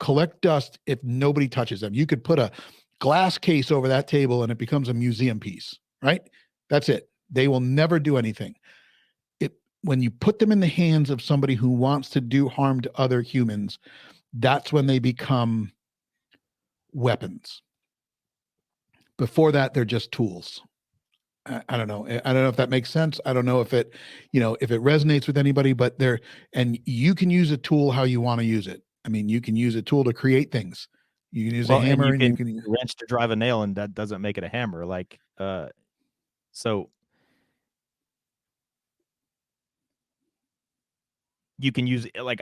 collect dust if nobody touches them. You could put a glass case over that table and it becomes a museum piece, right? That's it. They will never do anything. When you put them in the hands of somebody who wants to do harm to other humans, that's when they become weapons. Before that, they're just tools. I don't know. I don't know if that makes sense. I don't know if it resonates with anybody, but and you can use a tool how you want to use it. I mean, you can use a tool to create things. You can use a hammer, and you can use a wrench to drive a nail, and that doesn't make it a hammer. Like, so you can use, like,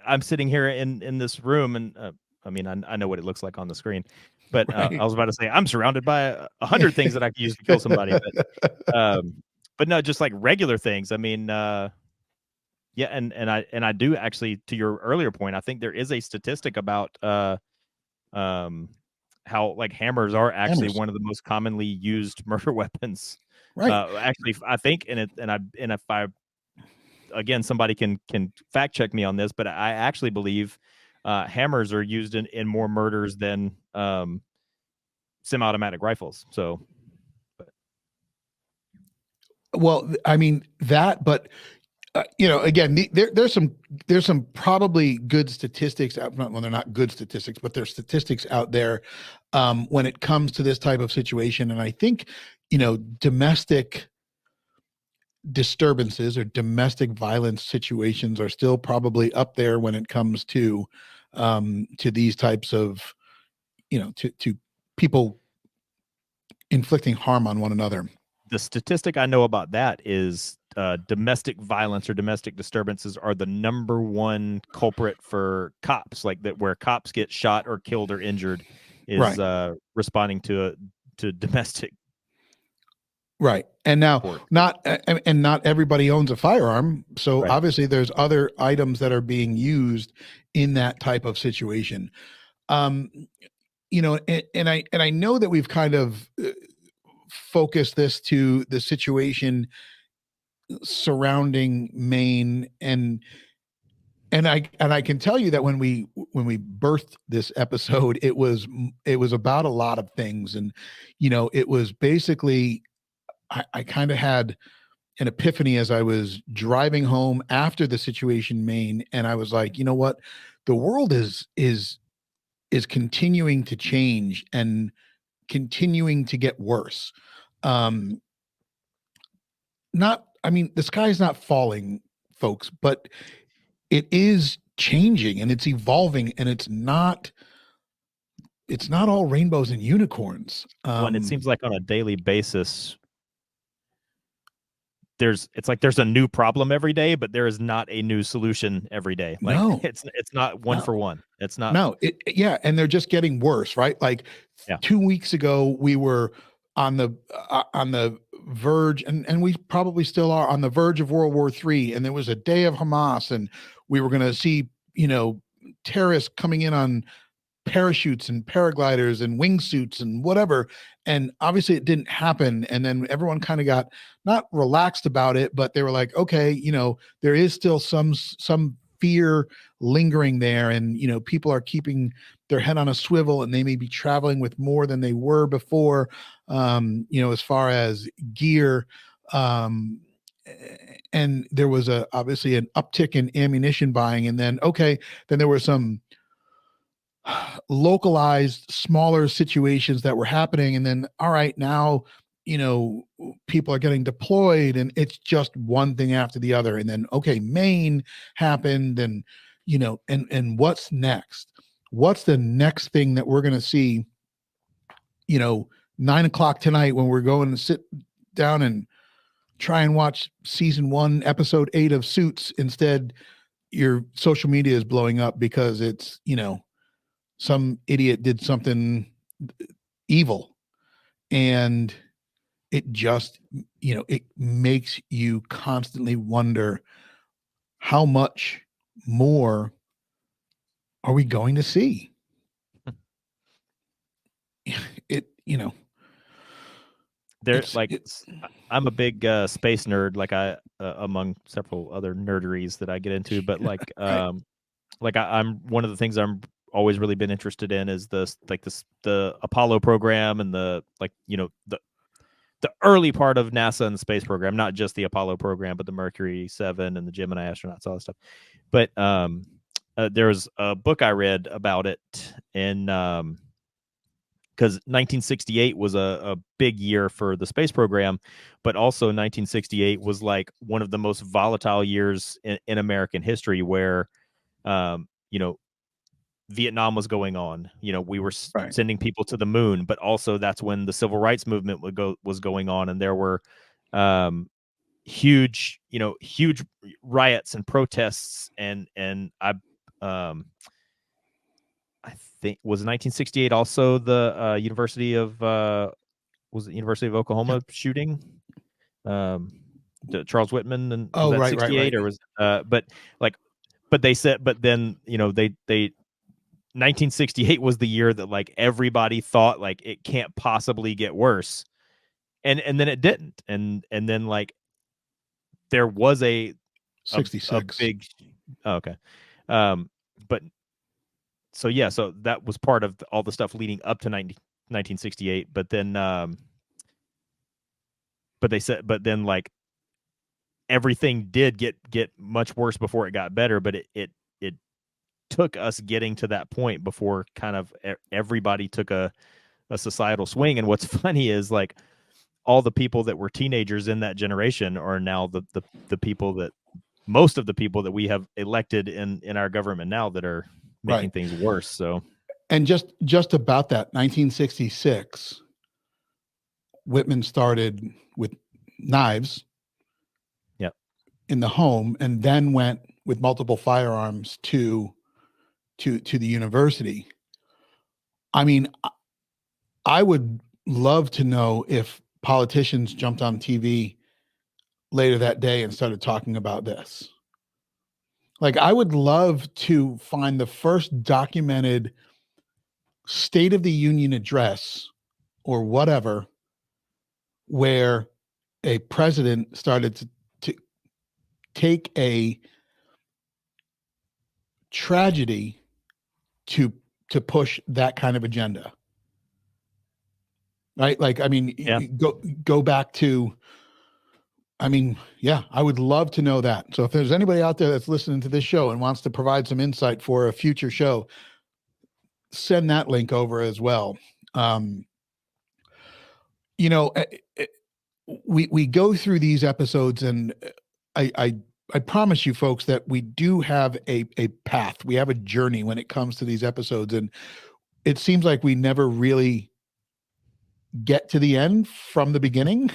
I'm sitting here in this room, and I mean, I know what it looks like on the screen, but right. I was about to say I'm surrounded by 100 things that I can use to kill somebody, but no, just like regular things. I mean, yeah, and I do actually, to your earlier point, I think there is a statistic about how, like, hammers are actually one of the most commonly used murder weapons. Right. Actually, I think, and if I, again, somebody can fact check me on this, but I actually believe hammers are used in more murders than semi-automatic rifles. So, well, I mean that, but again, there's some probably good statistics out. Well, they're not good statistics, but there's statistics out there when it comes to this type of situation. And I think, domestic disturbances or domestic violence situations are still probably up there when it comes to these types of, to people inflicting harm on one another. The statistic I know about that is domestic violence or domestic disturbances are the number one culprit for cops, like that, where cops get shot or killed or injured, is responding to domestic. Right. And now not everybody owns a firearm. So obviously there's other items that are being used in that type of situation. and I know that we've kind of focused this to the situation surrounding Maine, and I can tell you that when we birthed this episode, it was about a lot of things, and it was basically I kind of had an epiphany as I was driving home after the situation in Maine, and I was like, you know what, the world is continuing to change and continuing to get worse. Um, not, I mean, the sky's not falling, folks, but it is changing and it's evolving, and it's not all rainbows and unicorns. When it seems like on a daily basis, it's like there's a new problem every day, but there is not a new solution every day. Like No, it's not one no, for one. It's not. no. Yeah, and they're just getting worse, right? Like Yeah. 2 weeks ago, we were on the verge, and we probably still are on the verge of World War III, and there was a day of Hamas, and we were going to see terrorists coming in on parachutes and paragliders and wingsuits and whatever. And obviously it didn't happen. And then everyone kind of got not relaxed about it, but they were like, okay, there is still some fear lingering there. And, people are keeping their head on a swivel, and they may be traveling with more than they were before, as far as gear. And there was obviously an uptick in ammunition buying. And then, okay, then there were some localized smaller situations that were happening, and then all right, now people are getting deployed, and it's just one thing after the other. And then okay, Maine happened, and and what's next? What's the next thing that we're going to see 9 o'clock tonight when we're going to sit down and try and watch season 1 episode 8 of Suits? Instead, your social media is blowing up because it's some idiot did something evil, and it just it makes you constantly wonder, how much more are we going to see? it There, it's like, I'm a big space nerd, like I among several other nerderies that I get into, but right, I'm one of the things I'm always really been interested in is the Apollo program and the early part of NASA and the space program, not just the Apollo program, but the Mercury 7 and the Gemini astronauts, all that stuff. But there was a book I read about it, and because 1968 was a big year for the space program, but also 1968 was like one of the most volatile years in American history, where um, you know Vietnam was going on. We were right. sending people to the moon, but also that's when the civil rights movement was going on, and there were um, huge riots and protests, and um, I think was 1968 also the University of was it University of Yeah. Oklahoma shooting, um, the Charles Whitman, and was Oh, that right, right, 68 right. or was like but they said, but then they 1968 was the year that like everybody thought like it can't possibly get worse, and then it didn't, and then like there was a 66. big, oh, okay, um but so yeah, so that was part of all the stuff leading up to 1968, but then but they said, but then like everything did get much worse before it got better, but it took us getting to that point before kind of everybody took a societal swing. And what's funny is like all the people that were teenagers in that generation are now the people that most of the people that we have elected in our government now that are making Right. things worse. So And just about that, 1966, Whitman started with knives yeah, in the home, and then went with multiple firearms to the university. I mean, I would love to know if politicians jumped on TV later that day and started talking about this. Like, I would love to find the first documented State of the Union address or whatever where a president started to take a tragedy to push that kind of agenda, right? Like, I mean, Yeah. go back to, I mean, yeah, I would love to know that. So if there's anybody out there that's listening to this show and wants to provide some insight for a future show, send that link over as well. Um, you know, we go through these episodes, and I promise you folks that we do have a path. We have a journey when it comes to these episodes, and it seems like we never really get to the end from the beginning.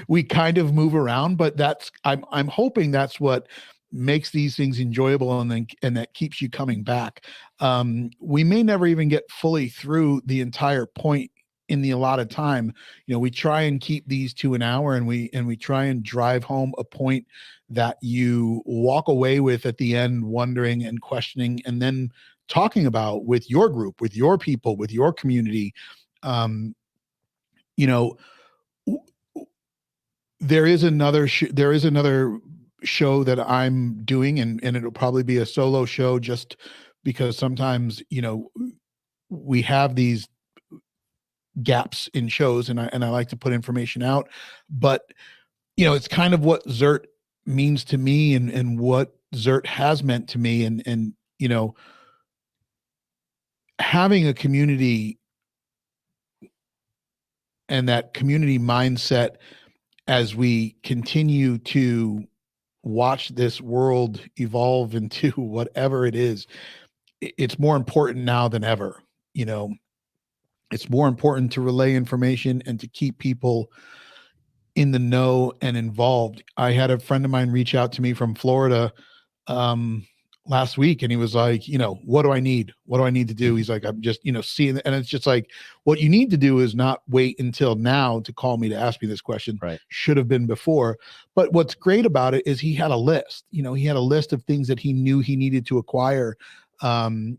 We kind of move around, but that's I'm hoping that's what makes these things enjoyable, and that keeps you coming back. We may never even get fully through the entire point in the allotted time. You know, we try and keep these to an hour, and we try and drive home a point that you walk away with at the end, wondering and questioning, and then talking about with your group, with your people, with your community. Um, you know, there is another show that I'm doing, and it'll probably be a solo show, just because sometimes, you know, we have these gaps in shows, and I like to put information out. But you know, it's kind of what ZERT means to me, and what ZERT has meant to me, and you know, having a community and that community mindset as we continue to watch this world evolve into whatever it is. It's more important now than ever. You know, it's more important to relay information and to keep people in the know and involved. I had a friend of mine reach out to me from Florida um last week, and he was like, you know, what do I need? What do I need to do? He's like, I'm just, you know, seeing, and it's just like, what you need to do is not wait until now to call me to ask me this question. Right. Should have been before. But what's great about it is he had a list. You know, he had a list of things that he knew he needed to acquire. And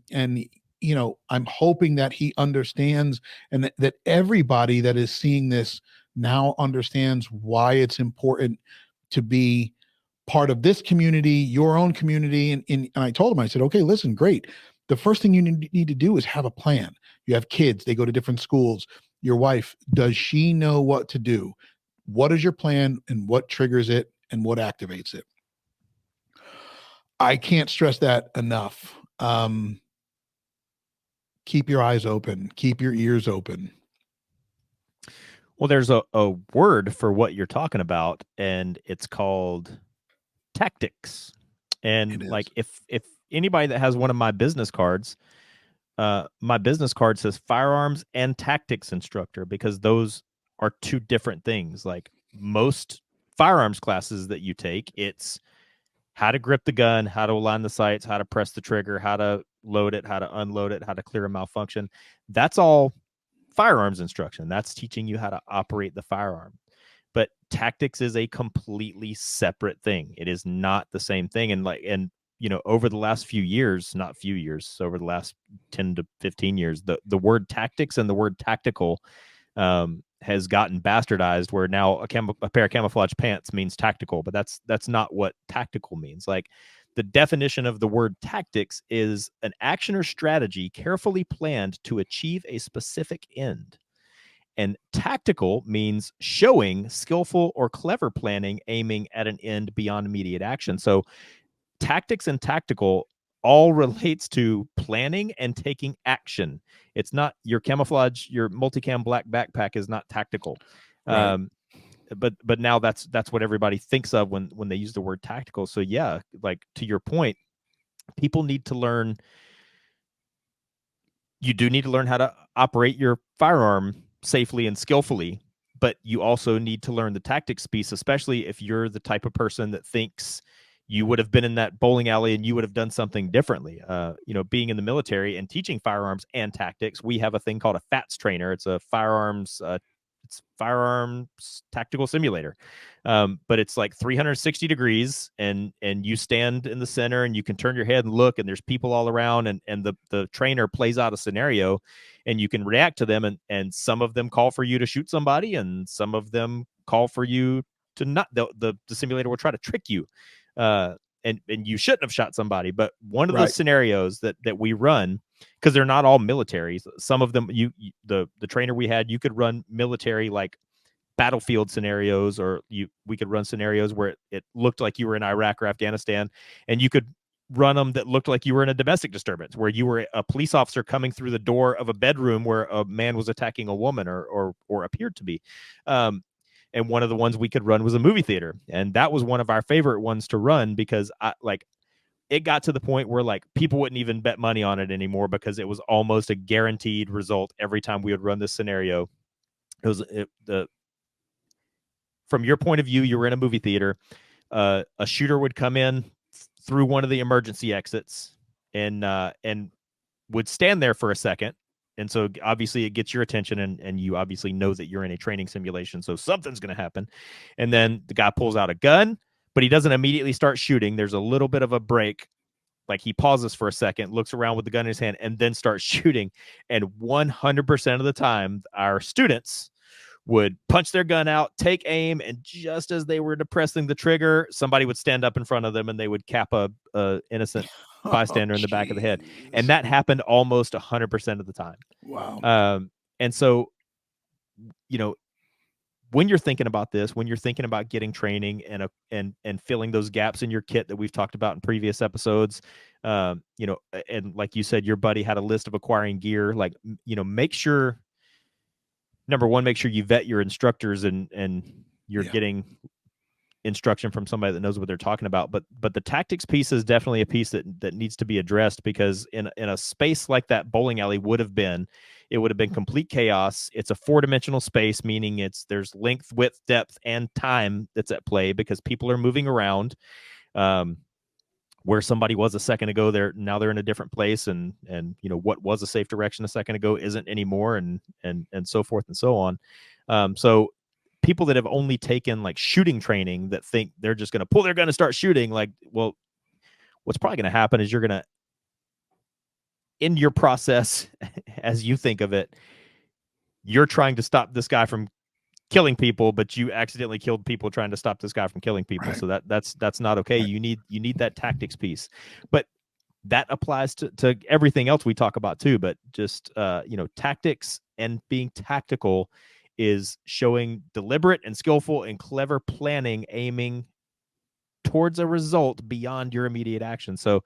you know, I'm hoping that he understands, and that everybody that is seeing this now understands why it's important to be part of this community, your own community. And I told him, I said, okay, listen, great. The first thing you need to do is have a plan. You have kids, they go to different schools. Your wife, does she know what to do? What is your plan, and what triggers it, and what activates it? I can't stress that enough. Keep your eyes open, keep your ears open. Well, there's a word for what you're talking about, and it's called tactics. It And is. like, if anybody that has one of my business cards, my business card says firearms and tactics instructor, because those are two different things. Like most firearms classes that you take, it's how to grip the gun, how to align the sights, how to press the trigger, how to load it, how to unload it, how to clear a malfunction. That's all firearms instruction. That's teaching you how to operate the firearm. But tactics is a completely separate thing. It is not the same thing. And you know, over the last few years, not few years, over the last 10 to 15 years, the word tactics and the word tactical has gotten bastardized, where now a pair of camouflage pants means tactical, but that's not what tactical means. Like, the definition of the word tactics is an action or strategy carefully planned to achieve a specific end. And tactical means showing skillful or clever planning aiming at an end beyond immediate action. So tactics and tactical all relates to planning and taking action. It's not your camouflage, your multicam black backpack is not tactical. Right. But now that's what everybody thinks of when they use the word tactical. So yeah, like to your point, people need to learn. You do need to learn how to operate your firearm safely and skillfully, but you also need to learn the tactics piece, especially if you're the type of person that thinks you would have been in that bowling alley and you would have done something differently. You know, being in the military and teaching firearms and tactics, we have a thing called a FATS trainer. It's a firearms it's firearms tactical simulator. But it's like 360 degrees, and you stand in the center, and you can turn your head and look, and there's people all around, and the trainer plays out a scenario, and you can react to them, and some of them call for you to shoot somebody, and some of them call for you to not. The simulator will try to trick you, and you shouldn't have shot somebody. But one of the scenarios that we run, because they're not all military, some of them the trainer we had, you could run military like battlefield scenarios, or we could run scenarios where it looked like you were in Iraq or Afghanistan, and you could run them that looked like you were in a domestic disturbance, where you were a police officer coming through the door of a bedroom where a man was attacking a woman, or appeared to be. And one of the ones we could run was a movie theater, and that was one of our favorite ones to run, because it got to the point where like people wouldn't even bet money on it anymore, because it was almost a guaranteed result every time we would run this scenario. From your point of view, you were in a movie theater. A shooter would come in through one of the emergency exits, and would stand there for a second. And so obviously it gets your attention, and you obviously know that you're in a training simulation, so something's going to happen. And then the guy pulls out a gun, but he doesn't immediately start shooting. There's a little bit of a break. Like he pauses for a second, looks around with the gun in his hand, and then starts shooting. And 100% of the time, our students would punch their gun out, take aim, and just as they were depressing the trigger, somebody would stand up in front of them, and they would cap a innocent bystander in the back of the head. And that happened almost 100% of the time. Wow. And so, when you're thinking about this, when you're thinking about getting training and filling those gaps in your kit that we've talked about in previous episodes, and like you said, your buddy had a list of acquiring gear. Like, make sure, number one, make sure you vet your instructors, and you're getting instruction from somebody that knows what they're talking about. But the tactics piece is definitely a piece that needs to be addressed, because in a space like that bowling alley would have been, it would have been complete chaos. It's a 4-dimensional space, meaning there's length, width, depth, and time that's at play, because people are moving around. Where somebody was a second ago, now they're in a different place, and what was a safe direction a second ago isn't anymore, and so forth and so on. So people that have only taken like shooting training that think they're just going to pull their gun and start shooting, like, well, what's probably going to happen is you're going to, in your process, as you think of it, you're trying to stop this guy from killing people, but you accidentally killed people trying to stop this guy from killing people. Right. So that's not okay. Right. You need that tactics piece, but that applies to everything else we talk about too. But just tactics and being tactical is showing deliberate and skillful and clever planning, aiming towards a result beyond your immediate action. So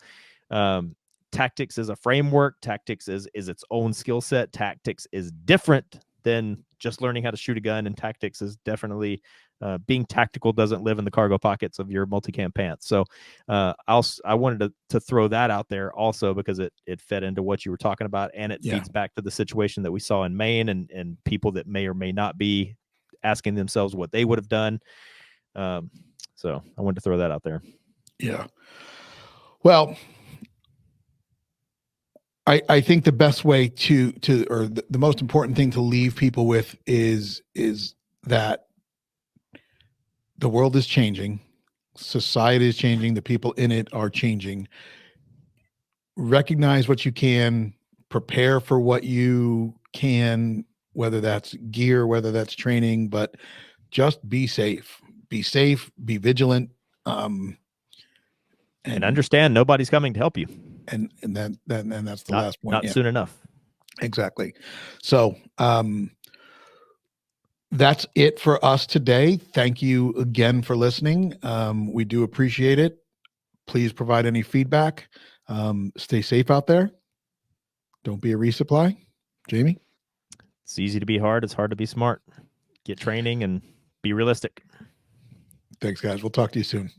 tactics is a framework. Tactics is its own skill set. Tactics is different than just learning how to shoot a gun, and tactics is definitely being tactical doesn't live in the cargo pockets of your multicam pants. So I wanted to throw that out there also, because it fed into what you were talking about, and it feeds back to the situation that we saw in Maine, and people that may or may not be asking themselves what they would have done. So I wanted to throw that out there. Yeah. Well, I think the best way or the most important thing to leave people with is that the world is changing, society is changing, the people in it are changing. Recognize what you can, prepare for what you can, whether that's gear, whether that's training, but just be safe, be vigilant. And understand nobody's coming to help you. And that's the last point. Not soon enough. Exactly. So that's it for us today. Thank you again for listening. We do appreciate it. Please provide any feedback. Stay safe out there. Don't be a resupply. Jamie? It's easy to be hard. It's hard to be smart. Get training and be realistic. Thanks, guys. We'll talk to you soon.